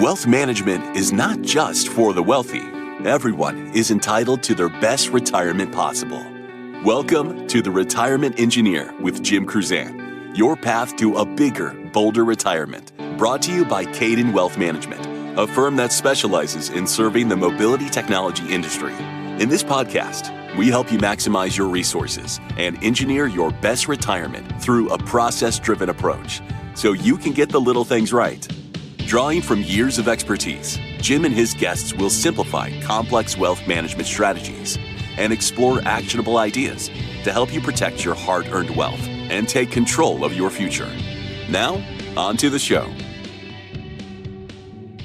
Wealth management is not just for the wealthy. Everyone is entitled to their best retirement possible. Welcome to The Retirement Engineer with Jim Kruzan, your path to a bigger, bolder retirement. Brought to you by Kaydan Wealth Management, a firm that specializes in serving the mobility technology industry. In this podcast, we help you maximize your resources and engineer your best retirement through a process-driven approach so you can get the little things right. Drawing from years of expertise, Jim and his guests will simplify complex wealth management strategies and explore actionable ideas to help you protect your hard-earned wealth and take control of your future. Now, on to the show.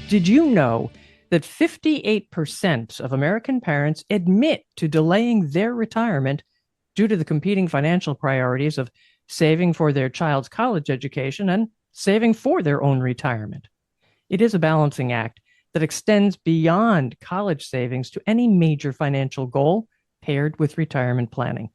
Did you know that 58% of American parents admit to delaying their retirement due to the competing financial priorities of saving for their child's college education and saving for their own retirement? It is a balancing act that extends beyond college savings to any major financial goal paired with retirement planning.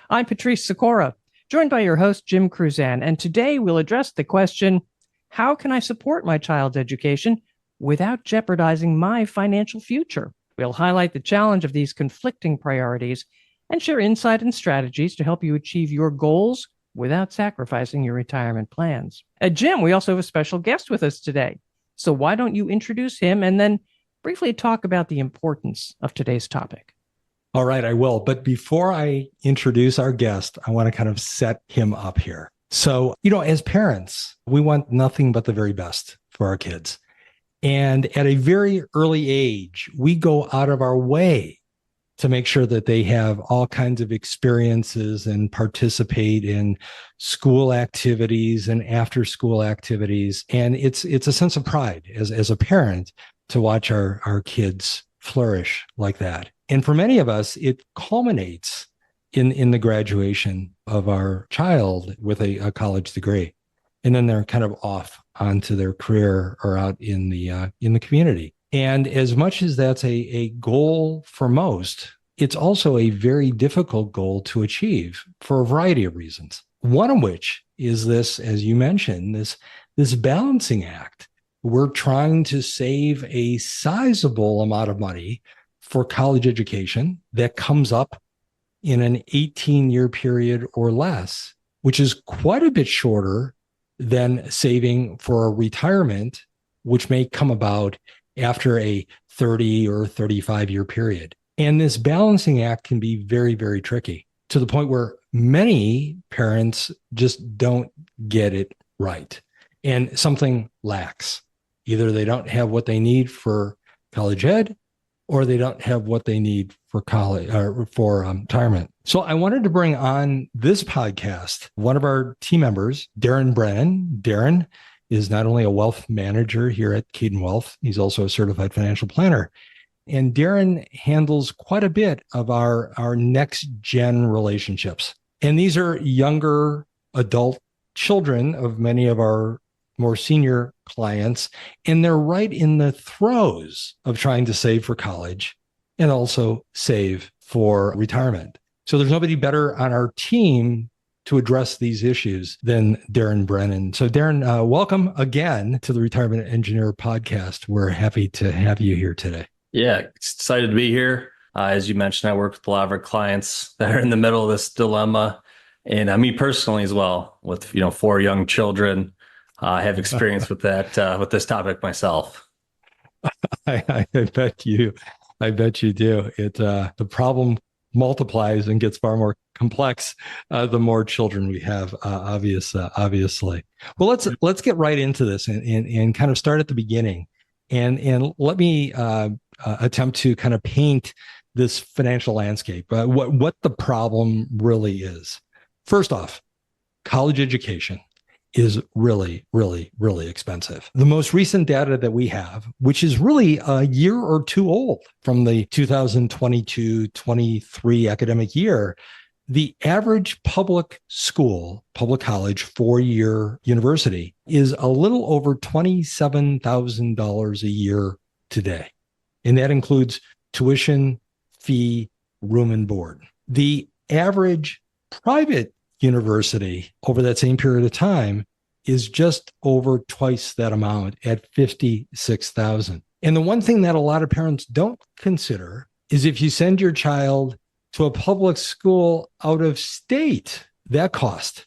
I'm Patrice Sikora, joined by your host, Jim Kruzan, and today we'll address the question, how can I support my child's education without jeopardizing my financial future? We'll highlight the challenge of these conflicting priorities and share insight and strategies to help you achieve your goals without sacrificing your retirement plans. Jim, we also have a special guest with us today. So why don't you introduce him and then briefly talk about the importance of today's topic? All right, I will. But before I introduce our guest, I want to kind of set him up here. So, as parents, we want nothing but the very best for our kids. And at a very early age, we go out of our way to make sure that they have all kinds of experiences and participate in school activities and after school activities. And it's a sense of pride as a parent to watch our kids flourish like that. And for many of us, it culminates in the graduation of our child with a college degree. And then they're kind of off onto their career or out in the community. And as much as that's a goal for most, it's also a very difficult goal to achieve for a variety of reasons. One of which is this, as you mentioned, this balancing act. We're trying to save a sizable amount of money for college education that comes up in an 18-year period or less, which is quite a bit shorter than saving for a retirement, which may come about after a 30 or 35-year period. And this balancing act can be very, very tricky to the point where many parents just don't get it right. And something lacks. Either they don't have what they need for college ed, or they don't have what they need for college or for retirement. So I wanted to bring on this podcast one of our team members, Darren Brennan. Darren is not only a wealth manager here at Kaydan Wealth, he's also a certified financial planner. And Darren handles quite a bit of our next gen relationships. And these are younger adult children of many of our more senior clients. And they're right in the throes of trying to save for college and also save for retirement. So there's nobody better on our team to address these issues than Darren Brennan. So Darren, welcome again to the Retirement Engineer podcast. We're happy to have you here today. Yeah, excited to be here. As you mentioned, I work with a lot of our clients that are in the middle of this dilemma. And me personally as well, with 4 young children, I have experience with that, with this topic myself. I bet you do. The problem multiplies and gets far more complex the more children we have, obviously. Well, let's get right into this and kind of start at the beginning. And let me attempt to kind of paint this financial landscape, what the problem really is. First off, college education is really, really, really expensive. The most recent data that we have, which is really a year or two old from the 2022-23 academic year, the average public college, 4-year university is a little over $27,000 a year today. And that includes tuition, fee, room and board. The average private university over that same period of time is just over twice that amount at $56,000. And the one thing that a lot of parents don't consider is if you send your child to a public school out of state, that cost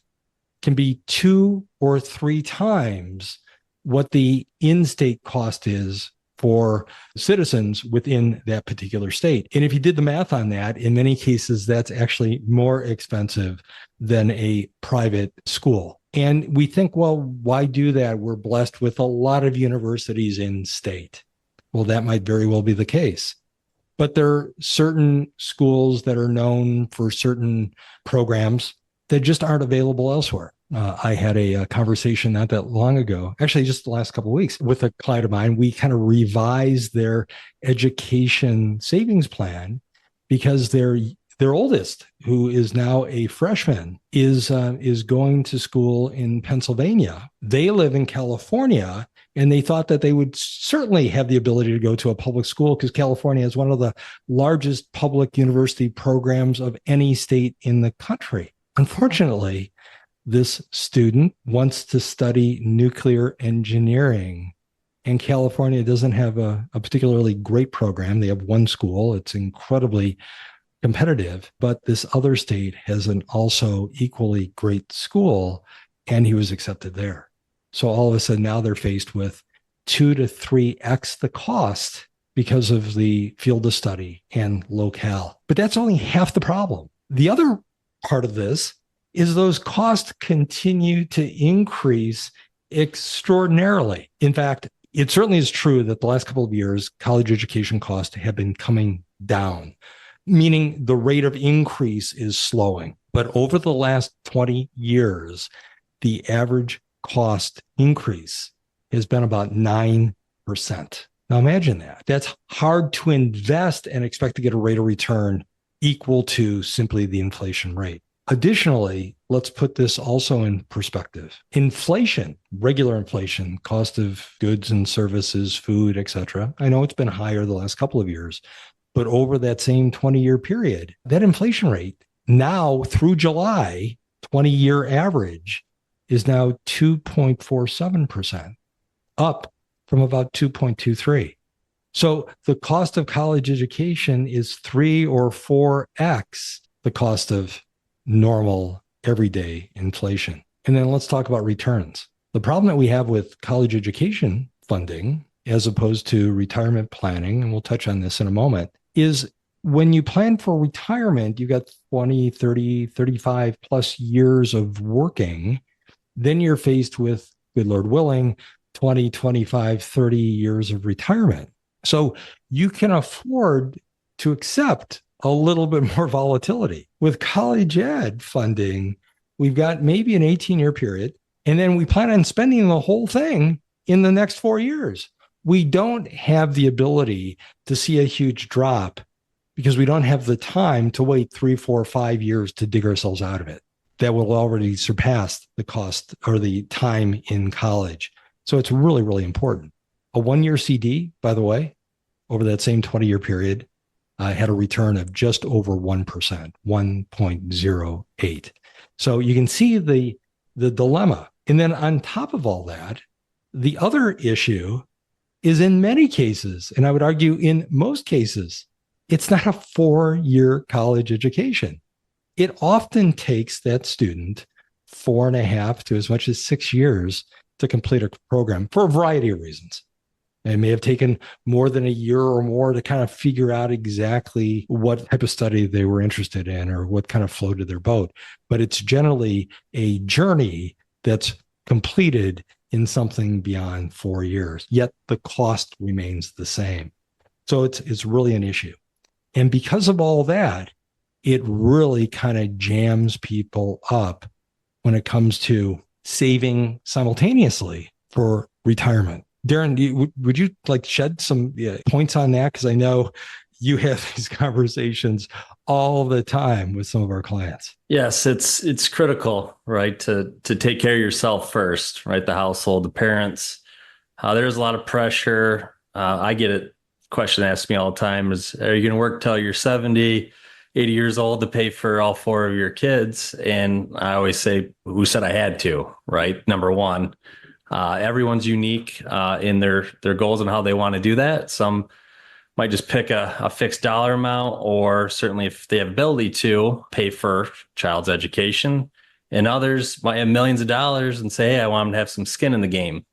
can be 2 or 3 times what the in-state cost is for citizens within that particular state. And if you did the math on that, in many cases, that's actually more expensive than a private school. And we think, well, why do that? We're blessed with a lot of universities in state. Well, that might very well be the case. But there are certain schools that are known for certain programs that just aren't available elsewhere. I had a conversation not that long ago, actually just the last couple of weeks, with a client of mine. We kind of revised their education savings plan because their oldest, who is now a freshman, is going to school in Pennsylvania. They live in California, and they thought that they would certainly have the ability to go to a public school because California is one of the largest public university programs of any state in the country. Unfortunately, this student wants to study nuclear engineering, and California doesn't have a particularly great program. They have one school. It's incredibly competitive, but this other state has an also equally great school, and he was accepted there. So all of a sudden now they're faced with 2 to 3x the cost because of the field of study and locale. But that's only half the problem. The other part of this is those costs continue to increase extraordinarily. In fact, it certainly is true that the last couple of years, college education costs have been coming down, meaning the rate of increase is slowing. But over the last 20 years, the average cost increase has been about 9%. Now imagine that. That's hard to invest and expect to get a rate of return equal to simply the inflation rate. Additionally, let's put this also in perspective. Inflation, regular inflation, cost of goods and services, food, et cetera. I know it's been higher the last couple of years, but over that same 20-year period, that inflation rate now through July, 20-year average is now 2.47%, up from about 2.23. So the cost of college education is 3 or 4x the cost of normal everyday inflation. And then let's talk about returns. The problem that we have with college education funding, as opposed to retirement planning, and we'll touch on this in a moment, is when you plan for retirement, you got 20, 30, 35 plus years of working. Then you're faced with, good Lord willing, 20, 25, 30 years of retirement. So you can afford to accept a little bit more volatility. With college ed funding, we've got maybe an 18-year period, and then we plan on spending the whole thing in the next 4 years. We don't have the ability to see a huge drop because we don't have the time to wait 3, 4, 5 years to dig ourselves out of it. That will already surpass the cost or the time in college. So it's really, really important. A 1-year CD, by the way, over that same 20-year period, had a return of just over 1%, 1.08. So you can see the dilemma. And then on top of all that, the other issue is in many cases, and I would argue in most cases, it's not a 4-year college education. It often takes that student 4.5 to as much as 6 years to complete a program for a variety of reasons. It may have taken more than a year or more to kind of figure out exactly what type of study they were interested in or what kind of floated their boat. But it's generally a journey that's completed in something beyond 4 years, yet the cost remains the same. So it's really an issue. And because of all that, it really kind of jams people up when it comes to saving simultaneously for retirement. Darren, would you like shed some points on that? Because I know you have these conversations all the time with some of our clients. Yes, it's critical, right? To take care of yourself first, right? The household, the parents. There's a lot of pressure. I get a question asked me all the time is, are you going to work till you're 70? 80 years old to pay for all four of your kids. And I always say, who said I had to, right? Number one, everyone's unique in their goals and how they want to do that. Some might just pick a fixed dollar amount, or certainly if they have ability to pay for child's education. And others might have millions of dollars and say, hey, I want them to have some skin in the game.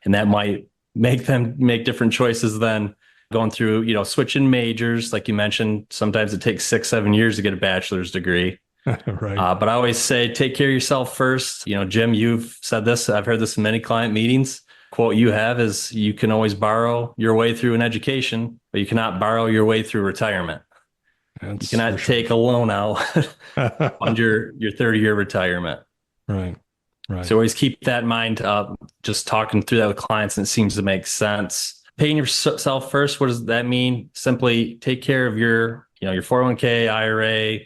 And that might make them make different choices than going through, switching majors. Like you mentioned, sometimes it takes 6-7 years to get a bachelor's degree. Right. But I always say, take care of yourself first. Jim, you've said this. I've heard this in many client meetings. Quote you have is, you can always borrow your way through an education, but you cannot borrow your way through retirement. You cannot take a loan out on your 30-year retirement. Right. So always keep that in mind. Just talking through that with clients, and it seems to make sense. Paying yourself first, what does that mean? Simply take care of your 401k, IRA,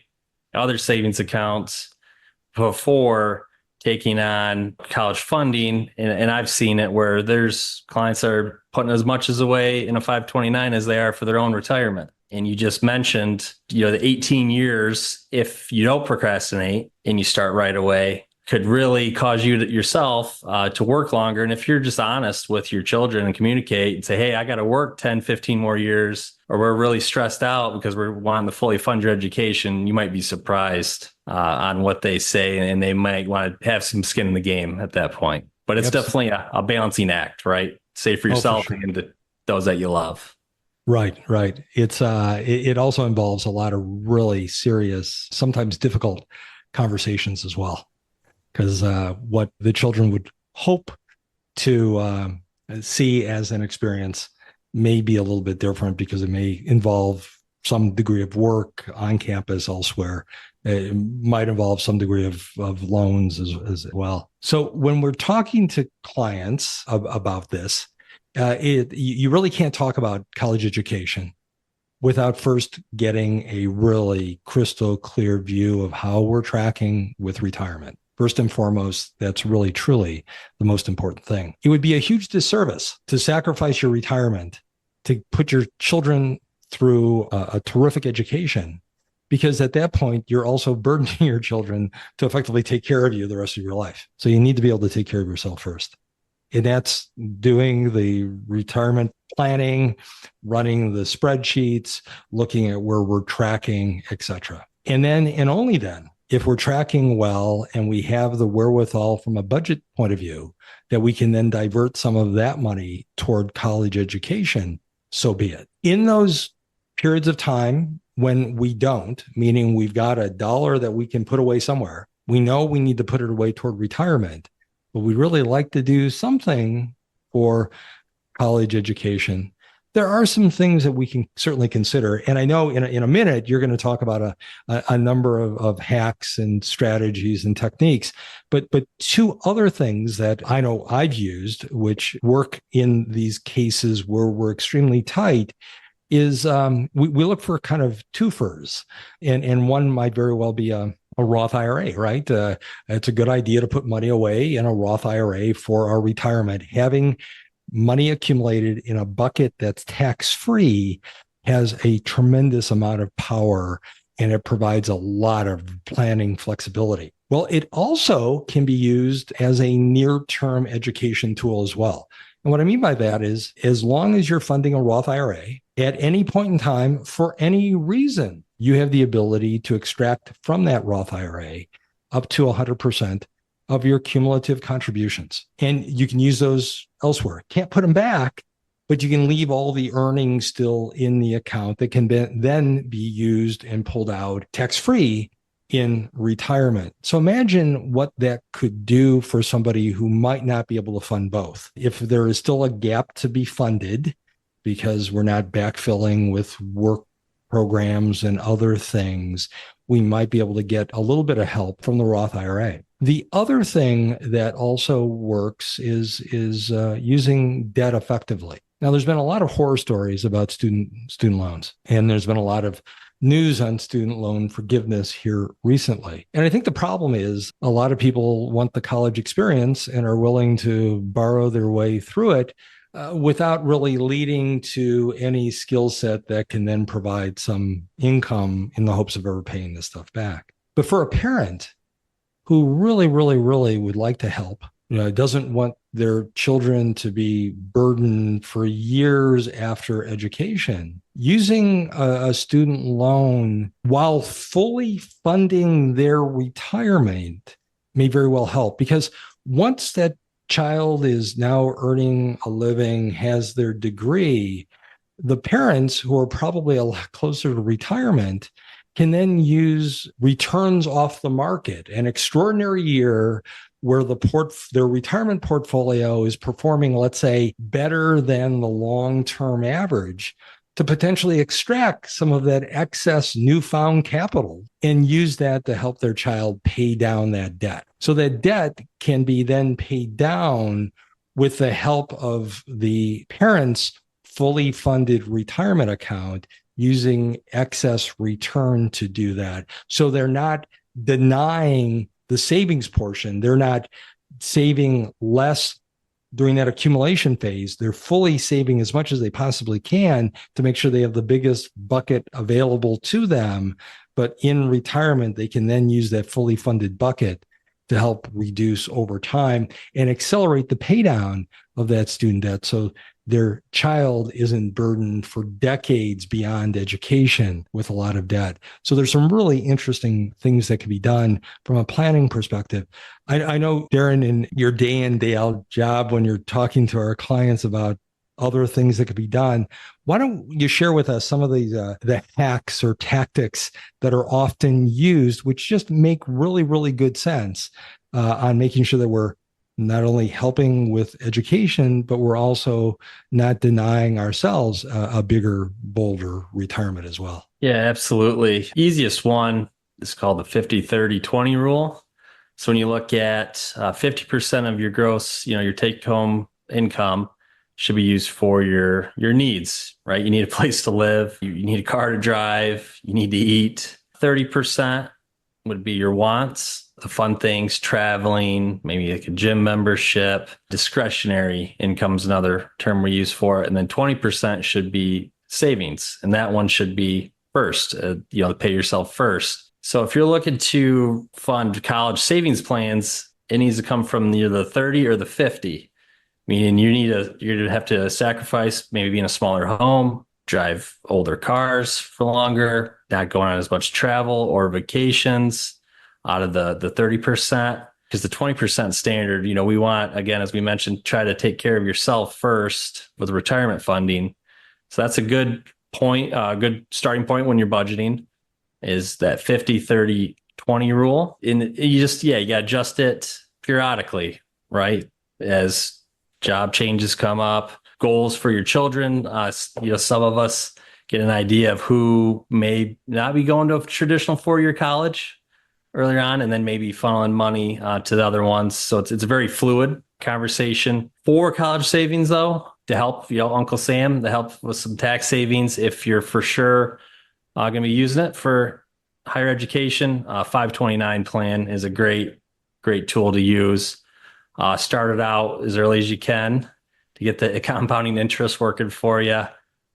other savings accounts before taking on college funding. And I've seen it where there's clients that are putting as much as away in a 529 as they are for their own retirement. And you just mentioned, the 18 years, if you don't procrastinate and you start right away, could really cause you yourself to work longer. And if you're just honest with your children and communicate and say, hey, I got to work 10, 15 more years, or we're really stressed out because we're wanting to fully fund your education, you might be surprised on what they say. And they might want to have some skin in the game at that point. But it's definitely a balancing act, right? Say for yourself and to those that you love. Right. It's it also involves a lot of really serious, sometimes difficult conversations as well. Because what the children would hope to see as an experience may be a little bit different, because it may involve some degree of work on campus elsewhere. It might involve some degree of loans as well. So when we're talking to clients about this, you really can't talk about college education without first getting a really crystal clear view of how we're tracking with retirement. First and foremost, that's really, truly the most important thing. It would be a huge disservice to sacrifice your retirement to put your children through a terrific education, because at that point, you're also burdening your children to effectively take care of you the rest of your life. So you need to be able to take care of yourself first. And that's doing the retirement planning, running the spreadsheets, looking at where we're tracking, et cetera. And then, and only then, if we're tracking well and we have the wherewithal from a budget point of view, that we can then divert some of that money toward college education, so be it. In those periods of time when we don't, meaning we've got a dollar that we can put away somewhere, we know we need to put it away toward retirement, but we'd really like to do something for college education. There are some things that we can certainly consider. And I know in a minute, you're going to talk about a number of hacks and strategies and techniques, but two other things that I know I've used, which work in these cases where we're extremely tight, is we look for kind of twofers. And one might very well be a Roth IRA, right? It's a good idea to put money away in a Roth IRA for our retirement. Having money accumulated in a bucket that's tax-free has a tremendous amount of power, and it provides a lot of planning flexibility. Well, it also can be used as a near-term education tool as well. And what I mean by that is, as long as you're funding a Roth IRA, at any point in time, for any reason, you have the ability to extract from that Roth IRA up to 100% of your cumulative contributions. And you can use those elsewhere. Can't put them back, but you can leave all the earnings still in the account that can then be used and pulled out tax-free in retirement. So imagine what that could do for somebody who might not be able to fund both. If there is still a gap to be funded because we're not backfilling with work programs and other things, we might be able to get a little bit of help from the Roth IRA. The other thing that also works is using debt effectively. Now, there's been a lot of horror stories about student loans, and there's been a lot of news on student loan forgiveness here recently. And I think the problem is a lot of people want the college experience and are willing to borrow their way through it, without really leading to any skill set that can then provide some income in the hopes of ever paying this stuff back. But for a parent who really, really, really would like to help, doesn't want their children to be burdened for years after education, using a student loan while fully funding their retirement may very well help, because once that child is now earning a living, has their degree, the parents, who are probably a lot closer to retirement, can then use returns off the market, an extraordinary year where their retirement portfolio is performing, let's say, better than the long-term average, to potentially extract some of that excess newfound capital and use that to help their child pay down that debt. So that debt can be then paid down with the help of the parents' fully funded retirement account, using excess return to do that. So they're not denying the savings portion. They're not saving less during that accumulation phase. They're fully saving as much as they possibly can to make sure they have the biggest bucket available to them. But in retirement, they can then use that fully funded bucket to help reduce over time and accelerate the pay down of that student debt, so their child isn't burdened for decades beyond education with a lot of debt. So there's some really interesting things that can be done from a planning perspective. I know, Darren, in your day in, day out job, when you're talking to our clients about other things that could be done, why don't you share with us some of the hacks or tactics that are often used, which just make really, really good sense on making sure that we're not only helping with education, but we're also not denying ourselves a bigger, bolder retirement as well. Yeah, absolutely. Easiest one is called the 50-30-20 rule. So when you look at 50% of your gross, your take-home income should be used for your needs, right? You need a place to live, you need a car to drive, you need to eat. 30% would be your wants, the fun things, traveling, maybe like a gym membership. Discretionary income is another term we use for it. And then 20% should be savings. And that one should be first, to pay yourself first. So if you're looking to fund college savings plans, it needs to come from either the 30 or the 50. Meaning you're going to have to sacrifice maybe being a smaller home, drive older cars for longer, not going on as much travel or vacations out of the 30%, because the 20% standard, we want, again, as we mentioned, try to take care of yourself first with retirement funding. So that's a good point, a good starting point when you're budgeting, is that 50-30-20 rule. And you got to adjust it periodically, right? As job changes come up, goals for your children. Some of us get an idea of who may not be going to a traditional 4-year college earlier on, and then maybe funneling money to the other ones. So it's a very fluid conversation. For college savings, though, to help, Uncle Sam, to help with some tax savings, if you're for sure going to be using it for higher education, 529 plan is a great tool to use. Start it out as early as you can to get the compounding interest working for you.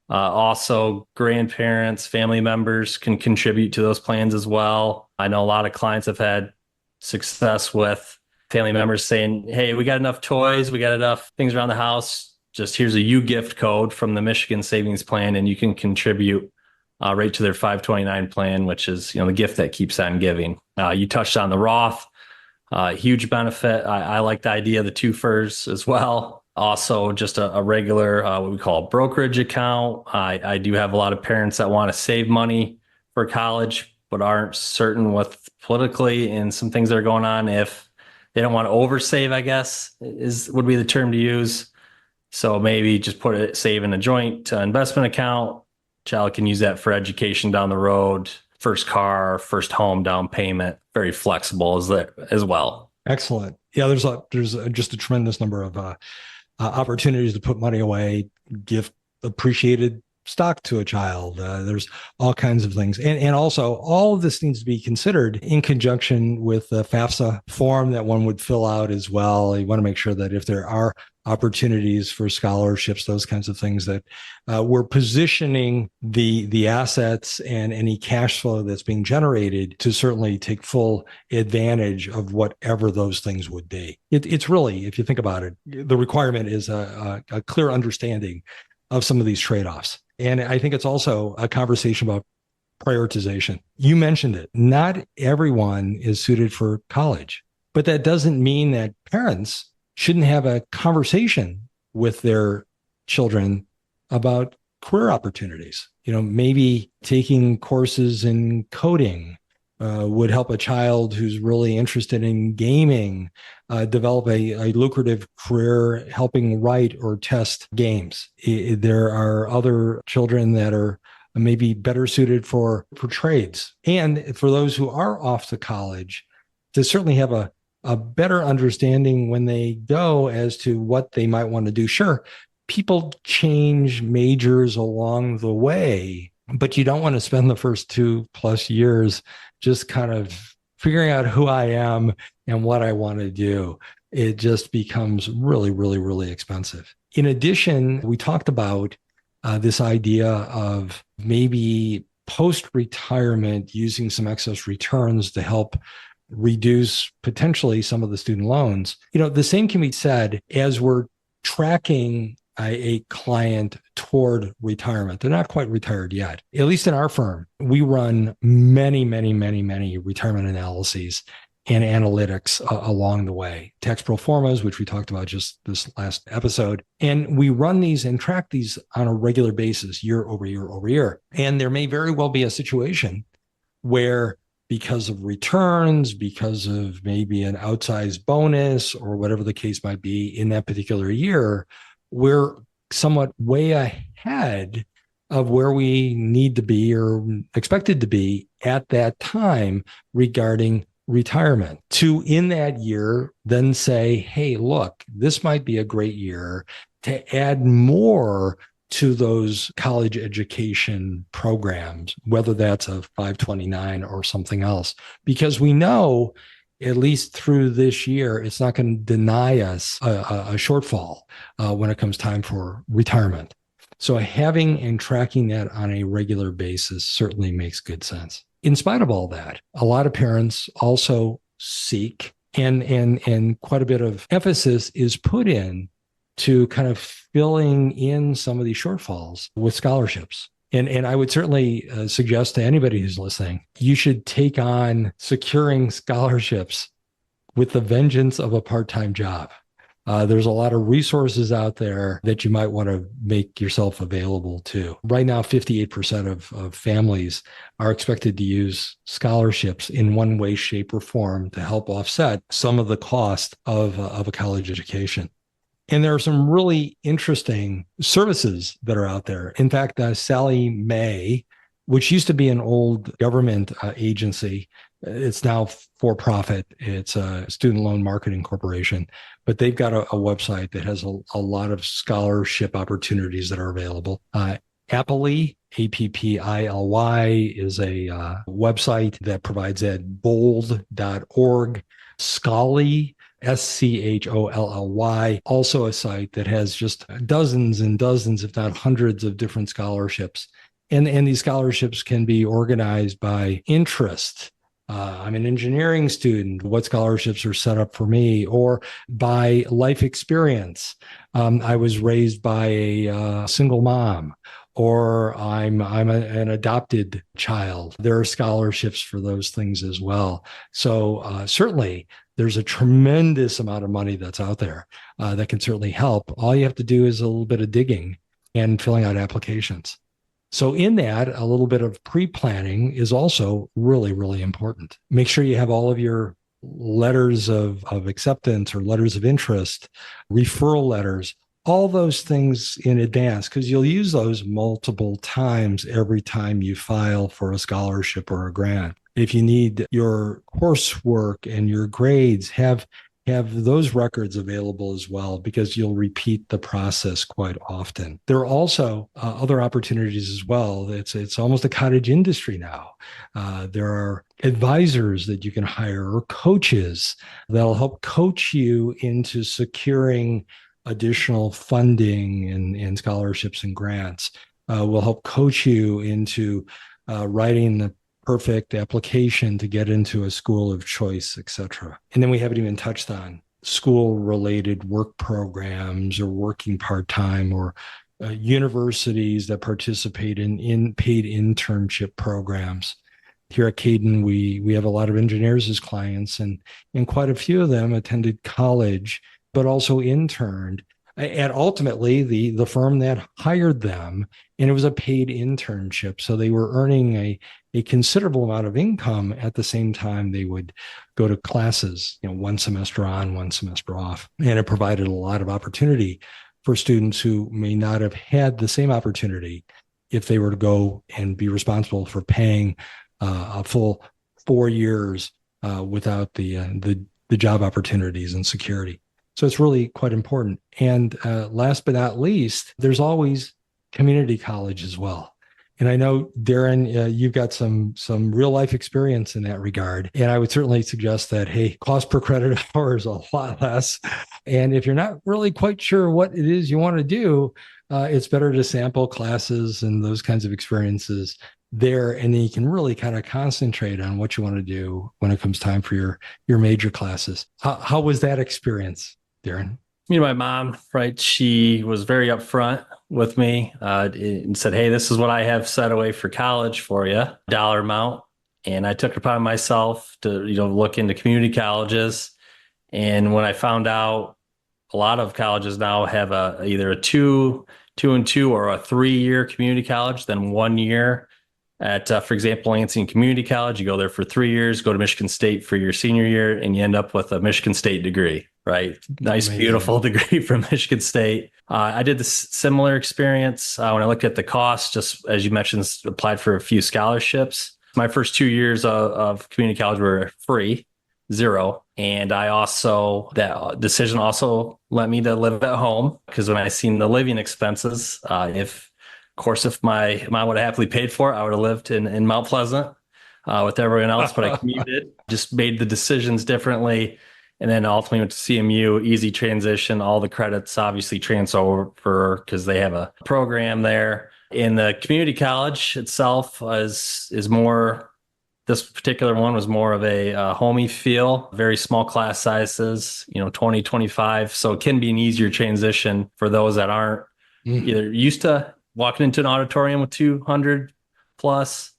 Also, grandparents, family members can contribute to those plans as well. I know a lot of clients have had success with family members saying, hey, we got enough toys, we got enough things around the house. Just here's a U-gift code from the Michigan Savings Plan, and you can contribute right to their 529 plan, which is the gift that keeps on giving. You touched on the Roth, huge benefit. I like the idea of the twofers as well. Also, just a regular, what we call a brokerage account. I do have a lot of parents that want to save money for college, but aren't certain with politically and some things that are going on. If they don't want to oversave, I guess would be the term to use. So maybe just save in a joint investment account. Child can use that for education down the road, first car, first home down payment. Very flexible as well. Excellent. Yeah, there's just a tremendous number of opportunities to put money away, gift appreciated stock to a child. There's all kinds of things. And also all of this needs to be considered in conjunction with the FAFSA form that one would fill out as well. You want to make sure that if there are opportunities for scholarships, those kinds of things, that we're positioning the assets and any cash flow that's being generated to certainly take full advantage of whatever those things would be. It's really, if you think about it, the requirement is a clear understanding of some of these trade-offs. And I think it's also a conversation about prioritization. You mentioned it. Not everyone is suited for college, but that doesn't mean that parents shouldn't have a conversation with their children about career opportunities. Maybe taking courses in coding would help a child who's really interested in gaming develop a lucrative career helping write or test games. There are other children that are maybe better suited for trades. And for those who are off to college, to certainly have a better understanding when they go as to what they might want to do. Sure, people change majors along the way, but you don't want to spend the first 2+ years just kind of figuring out who I am and what I want to do. It just becomes really, really, really expensive. In addition, we talked about this idea of maybe post-retirement using some excess returns to help reduce potentially some of the student loans. The same can be said as we're tracking a client toward retirement. They're not quite retired yet. At least in our firm, we run many, many, many, many retirement analyses and analytics along the way. Tax pro formas, which we talked about just this last episode. And we run these and track these on a regular basis, year over year over year. And there may very well be a situation where, because of returns, because of maybe an outsized bonus or whatever the case might be in that particular year, we're somewhat way ahead of where we need to be or expected to be at that time regarding retirement. To, in that year, then say, hey, look, this might be a great year to add more to those college education programs, whether that's a 529 or something else, because we know, at least through this year, it's not going to deny us a shortfall when it comes time for retirement. So having and tracking that on a regular basis certainly makes good sense. In spite of all that, a lot of parents also seek, and quite a bit of emphasis is put in to kind of filling in some of these shortfalls with scholarships. And I would certainly suggest to anybody who's listening, you should take on securing scholarships with the vengeance of a part-time job. There's a lot of resources out there that you might want to make yourself available to. Right now, 58% of families are expected to use scholarships in one way, shape, or form to help offset some of the cost of a college education. And there are some really interesting services that are out there. In fact, Sallie Mae, which used to be an old government agency, it's now for-profit. It's a student loan marketing corporation, but they've got a website that has a lot of scholarship opportunities that are available. Appily, APPILY, is a website that provides that. bold.org. Scholly, SCHOLLY, also a site that has just dozens and dozens, if not hundreds, of different scholarships. And these scholarships can be organized by interest. I'm an engineering student. What scholarships are set up for me? Or by life experience. I was raised by a single mom, or I'm an adopted child. There are scholarships for those things as well. So certainly there's a tremendous amount of money that's out there that can certainly help. All you have to do is a little bit of digging and filling out applications. So in that, a little bit of pre-planning is also really, really important. Make sure you have all of your letters of acceptance or letters of interest, referral letters, all those things in advance, because you'll use those multiple times every time you file for a scholarship or a grant. If you need your coursework and your grades, have have those records available as well, because you'll repeat the process quite often. There are also other opportunities as well. It's almost a cottage industry now. There are advisors that you can hire, or coaches that'll help coach you into securing additional funding and scholarships and grants. Will help coach you into writing the perfect application to get into a school of choice, et cetera. And then we haven't even touched on school-related work programs, or working part-time, or universities that participate in paid internship programs. Here at Kaydan, we have a lot of engineers as clients, and quite a few of them attended college, but also interned at ultimately the firm that hired them, and it was a paid internship. So they were earning a considerable amount of income at the same time they would go to classes, one semester on, one semester off. And it provided a lot of opportunity for students who may not have had the same opportunity if they were to go and be responsible for paying a full 4 years without the job opportunities and security. So it's really quite important. And last but not least, there's always community college as well. And I know, Darren, you've got some real life experience in that regard. And I would certainly suggest that, hey, cost per credit hour is a lot less. And if you're not really quite sure what it is you want to do, it's better to sample classes and those kinds of experiences there. And then you can really kind of concentrate on what you want to do when it comes time for your major classes. How was that experience, Darren? My mom, right? She was very upfront with me and said, hey, this is what I have set away for college for you, dollar amount. And I took it upon myself to, look into community colleges. And when I found out a lot of colleges now have either a two and two or a 3-year community college, then 1 year at, for example, Lansing Community College. You go there for 3 years, go to Michigan State for your senior year, and you end up with a Michigan State degree, right? Nice, amazing, beautiful degree from Michigan State. I did this similar experience when I looked at the cost, just as you mentioned, applied for a few scholarships. My first 2 years of community college were free, zero. And that decision also led me to live at home, because when I seen the living expenses, if my mom would have happily paid for it, I would have lived in Mount Pleasant with everyone else, but I commuted, just made the decisions differently. And then ultimately went to CMU, easy transition. All the credits obviously transfer over because they have a program there. In the community college itself is more, this particular one was more of a homey feel, very small class sizes, 20, 25. So it can be an easier transition for those that aren't either used to walking into an auditorium with 200 plus,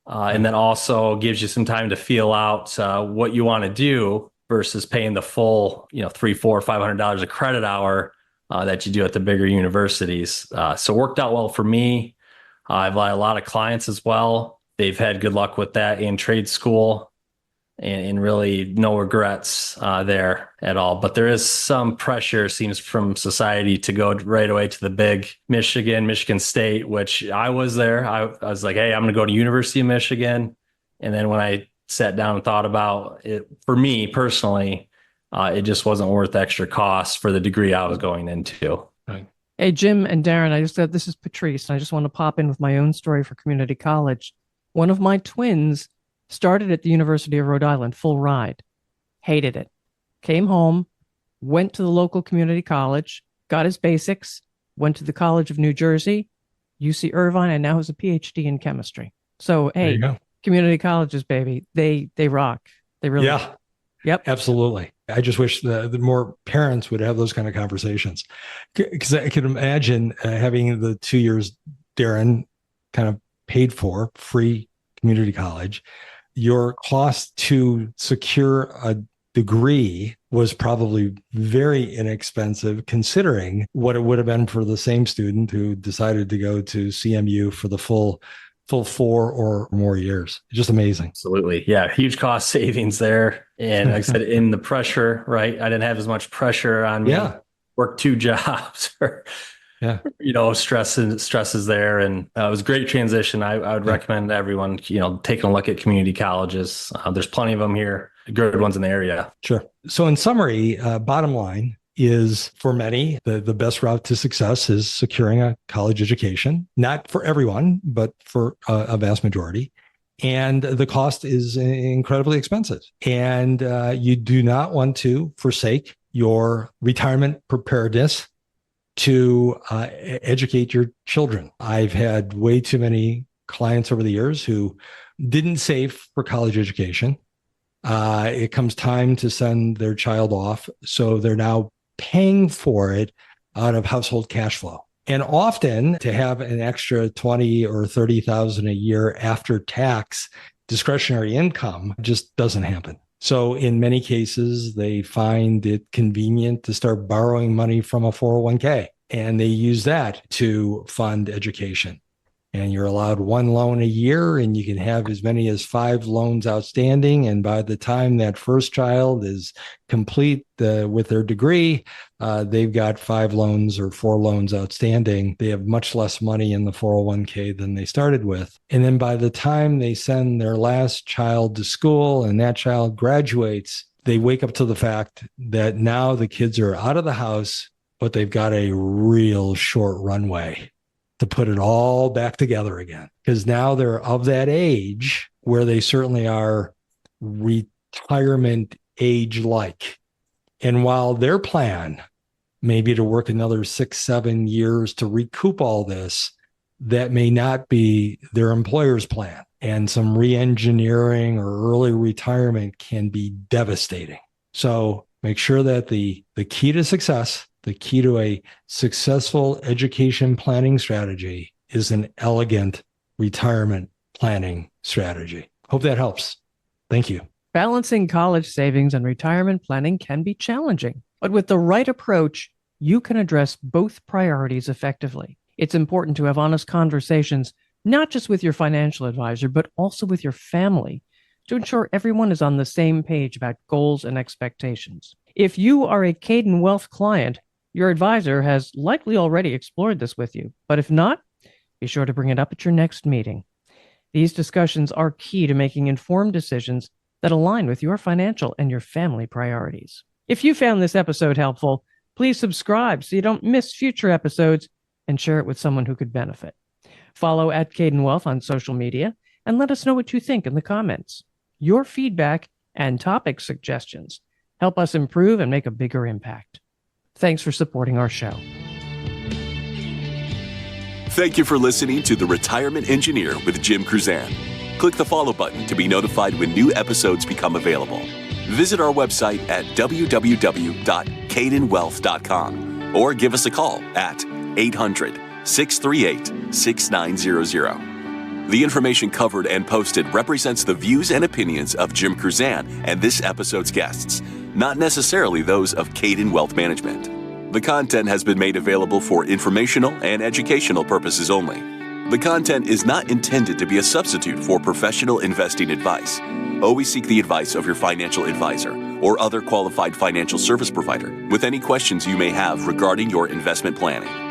and then also gives you some time to feel out what you want to do versus paying the full, $300, $400, $500 a credit hour that you do at the bigger universities. So it worked out well for me. I've had a lot of clients as well. They've had good luck with that in trade school, and really no regrets there at all. But there is some pressure, seems, from society to go right away to the big Michigan State, which I was there. I was like, hey, I'm going to go to University of Michigan. And then when I sat down and thought about it, for me personally, it just wasn't worth the extra cost for the degree I was going into. Right. Hey, Jim and Darren, this is Patrice, and I just want to pop in with my own story for community college. One of my twins started at the University of Rhode Island, full ride, hated it, came home, went to the local community college, got his basics, went to the College of New Jersey, UC Irvine, and now has a PhD in chemistry. So, hey, community colleges, baby, they rock. They really do. Yep. Absolutely. I just wish the more parents would have those kind of conversations, because I can imagine having the 2 years Darren kind of paid for, free community college. Your cost to secure a degree was probably very inexpensive, considering what it would have been for the same student who decided to go to CMU for the full 4 or more years. Just amazing. Absolutely. Yeah. Huge cost savings there. And like I said, in the pressure, right? I didn't have as much pressure on me. Work 2 jobs or, stresses there. And it was a great transition. I would recommend everyone, taking a look at community colleges. There's plenty of them here good ones in the area. Sure. So in summary, bottom line is for many, the best route to success is securing a college education, not for everyone, but for a vast majority. And the cost is incredibly expensive. And you do not want to forsake your retirement preparedness to educate your children. I've had way too many clients over the years who didn't save for college education. It comes time to send their child off. So they're now paying for it out of household cash flow. And often to have an extra 20 or 30,000 a year after tax discretionary income just doesn't happen. So in many cases, they find it convenient to start borrowing money from a 401k, and they use that to fund education. And you're allowed one loan a year, and you can have as many as 5 loans outstanding. And by the time that first child is complete with their degree, they've got 5 loans or 4 loans outstanding. They have much less money in the 401k than they started with. And then by the time they send their last child to school and that child graduates, they wake up to the fact that now the kids are out of the house, but they've got a real short runway to put it all back together again. Because now they're of that age where they certainly are retirement age-like. And while their plan may be to work another 6-7 years to recoup all this, that may not be their employer's plan. And some re-engineering or early retirement can be devastating. So make sure that the key to success, the key to a successful education planning strategy is an elegant retirement planning strategy. Hope that helps. Thank you. Balancing college savings and retirement planning can be challenging, but with the right approach, you can address both priorities effectively. It's important to have honest conversations, not just with your financial advisor, but also with your family, to ensure everyone is on the same page about goals and expectations. If you are a Kaydan Wealth client, your advisor has likely already explored this with you, but if not, be sure to bring it up at your next meeting. These discussions are key to making informed decisions that align with your financial and your family priorities. If you found this episode helpful, please subscribe so you don't miss future episodes and share it with someone who could benefit. Follow at Kaydan Wealth on social media and let us know what you think in the comments. Your feedback and topic suggestions help us improve and make a bigger impact. Thanks for supporting our show. Thank you for listening to The Retirement Engineer with Jim Kruzan. Click the follow button to be notified when new episodes become available. Visit our website at www.kaydanwealth.com or give us a call at 800-638-6900. The information covered and posted represents the views and opinions of Jim Kruzan and this episode's guests, not necessarily those of Kaydan Wealth Management. The content has been made available for informational and educational purposes only. The content is not intended to be a substitute for professional investing advice. Always seek the advice of your financial advisor or other qualified financial service provider with any questions you may have regarding your investment planning.